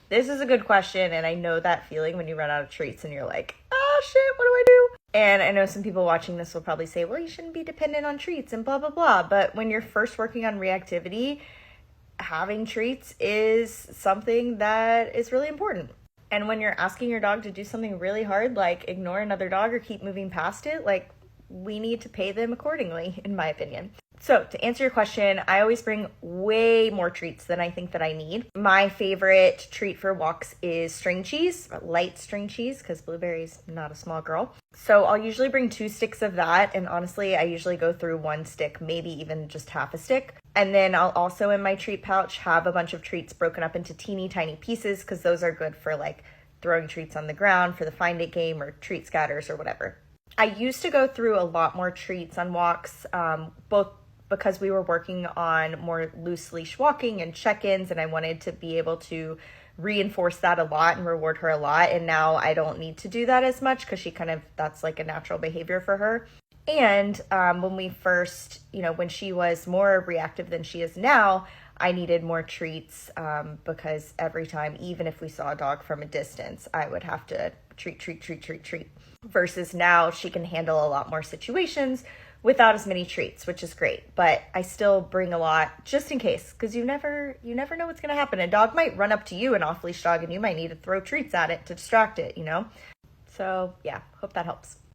This is a good question, and I know that feeling when you run out of treats and you're like, oh shit, what do I do? And I know some people watching this will probably say, well, you shouldn't be dependent on treats and blah, blah, blah. But when you're first working on reactivity, having treats is something that is really important. And when you're asking your dog to do something really hard, like ignore another dog or keep moving past it, like we need to pay them accordingly, in my opinion. So to answer your question, I always bring way more treats than I think that I need. My favorite treat for walks is string cheese, light string cheese, because Blueberry's not a small girl. So I'll usually bring 2 sticks of that. And honestly, I usually go through 1 stick, maybe even just half a stick. And then I'll also in my treat pouch have a bunch of treats broken up into teeny tiny pieces, because those are good for like throwing treats on the ground for the find it game or treat scatters or whatever. I used to go through a lot more treats on walks, both because we were working on more loose leash walking and check-ins, and I wanted to be able to reinforce that a lot and reward her a lot. And now I don't need to do that as much because that's like a natural behavior for her. And when we first, when she was more reactive than she is now, I needed more treats because every time, even if we saw a dog from a distance, I would have to treat. Versus now she can handle a lot more situations without as many treats, which is great. But I still bring a lot just in case, because you never know what's going to happen. A dog might run up to you, an off-leash dog, and you might need to throw treats at it to distract it, So yeah, hope that helps.